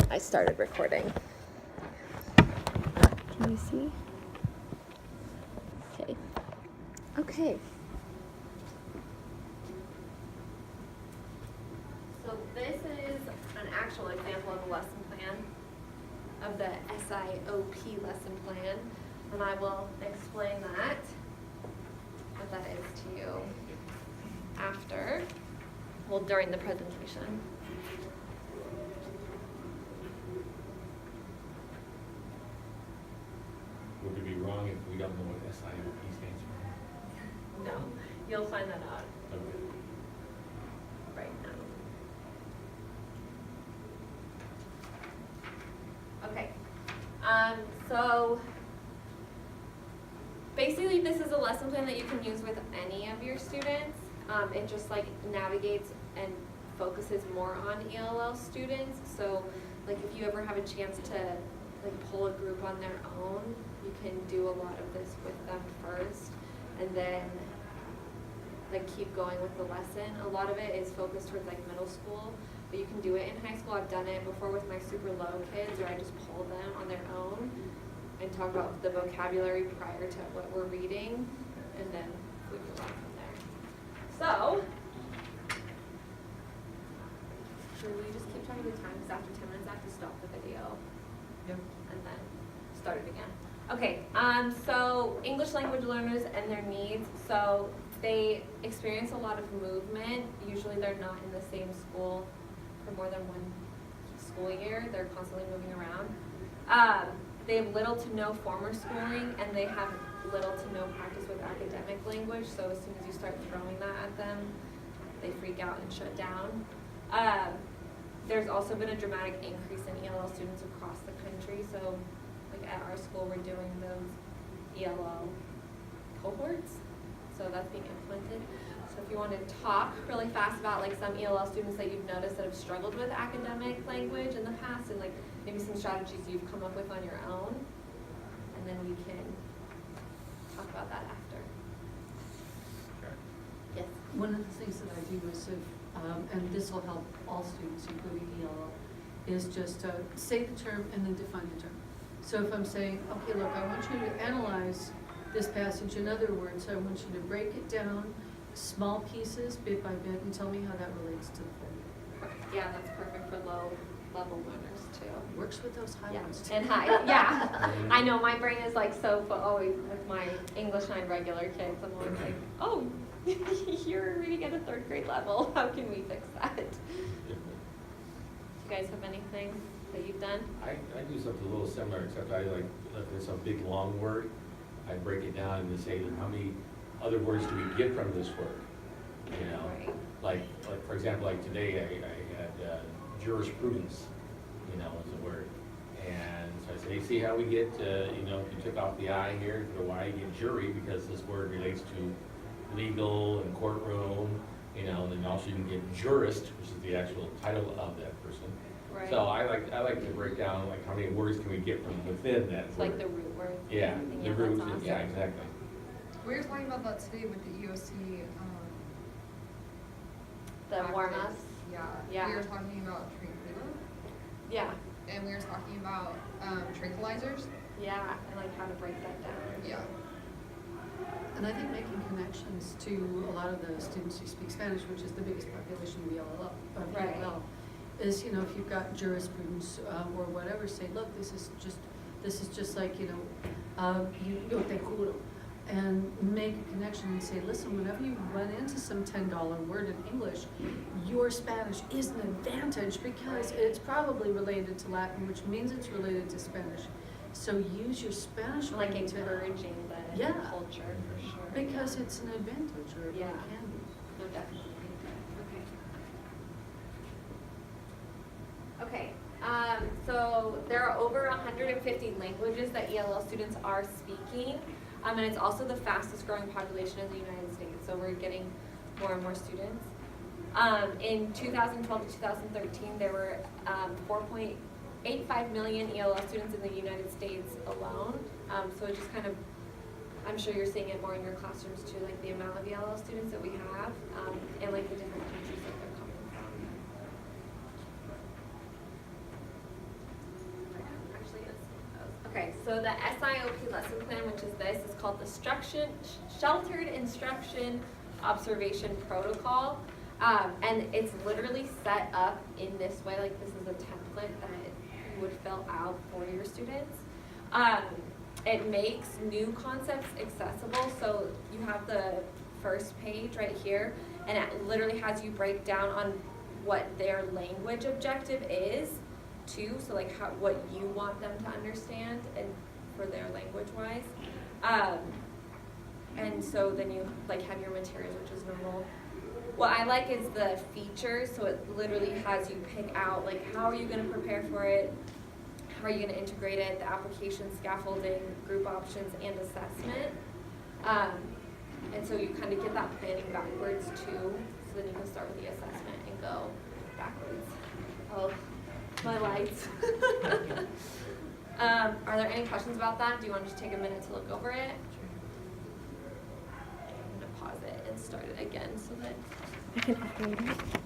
I started recording. Can you see? Okay. Okay. So this is an actual example of a lesson plan, of the SIOP lesson plan, and I will explain that, what that is to you after, well, during the presentation. Would it be wrong if we don't know what SIOP stands for? No, you'll find that out Okay. right now. Okay, so basically this is a lesson plan that you can use with any of your students. It just like navigates and focuses more on ELL students. So like if you ever have a chance to like pull a group on their own, you can do a lot of this with them first and then like keep going with the lesson. A lot of it is focused towards like middle school, but you can do it in high school. I've done it before with my super low kids where I just pull them on their own and talk about the vocabulary prior to what we're reading, and then we move on from there. So, should we just keep talking to time, because after 10 minutes I have to stop the video. Yep. And then start it again. Okay, so English language learners and their needs. So they experience a lot of movement. Usually they're not in the same school for more than one school year. They're constantly moving around. They have little to no formal schooling, and they have little to no practice with academic language. So as soon as you start throwing that at them, they freak out and shut down. There's also been a dramatic increase in ELL students across the country. So like at our school, we're doing those ELL cohorts. So that's being implemented. So if you want to talk really fast about like some ELL students that you've noticed that have struggled with academic language in the past, and like maybe some strategies you've come up with on your own, and then we can talk about that after. Sure. Yes. One of the things that I do is, and this will help all students, including ELL, is just say the term and then define the term. So if I'm saying, okay, look, I want you to analyze this passage. In other words, I want you to break it down, small pieces, bit by bit, and tell me how that relates to the whole. Yeah, that's perfect for low level learners too. Works with those high Yeah, ones too. and high, yeah. I know my brain is like so always with my English 9 regular kids. I'm always like, oh, you're reading at a 3rd grade level. How can we fix that? Do you guys have anything that you've done? I do something a little similar, except I like, if it's a big long word, I break it down and say, how many other words do we get from this word? You know, Right. like for example, like today I had jurisprudence, you know, as a word. And so I say, see how we get, you know, if you took off the I here, the Y, you get jury, because this word relates to legal and courtroom, you know, and then also you can get jurist, which is the actual title of that person. Right. So I like to break down like how many words can we get from within that It's word. like the root words. and Yeah, everything. the Yeah, root, that's awesome. yeah, exactly. We were talking about that today with the EOC. The practice. warm-ups. Yeah. Yeah. We were talking about tranquilo, Yeah, and we were talking about tranquilizers. yeah, and like how to break that down. Yeah. And I think making connections to a lot of the students who speak Spanish, which is the biggest population of ELL, Right. is, you know, if you've got jurisprudence or whatever, say, look, this is just like, you know, yo te juro. And make a connection and say, listen, whenever you run into some $10 word in English, your Spanish is an advantage because it's probably related to Latin, which means it's related to Spanish. So use your Spanish Like brain to- encouraging the Yeah. culture for sure. because it's an advantage, or it Yeah. can be. No, definitely. Okay. Okay. So there are over 150 languages that ELL students are speaking, and it's also the fastest growing population in the United States. So we're getting more and more students. In 2012 to 2013, there were 4.85 million ELL students in the United States alone. So it just kind of, I'm sure you're seeing it more in your classrooms too, like the amount of ELL students that we have, and like the different countries that they're coming from. so the SIOP lesson plan, which is this, is called the Sheltered Instruction Observation Protocol. And it's literally set up in this way, like this is a template that you would fill out for your students. It makes new concepts accessible, so you have the first page right here, and it literally has you break down on what their language objective is too, so like what you want them to understand and for their language wise. And so then you like have your materials, which is normal. What I like is the features, so it literally has you pick out like how are you going to prepare for it, how are you going to integrate it, the application, scaffolding, group options, and assessment. And so you kind of get that planning backwards too, so then you can start with the assessment and go backwards. Oh, my lights. Are there any questions about that? Do you want to just take a minute to look over it? I'm going to pause it and start it again so that I can upload it.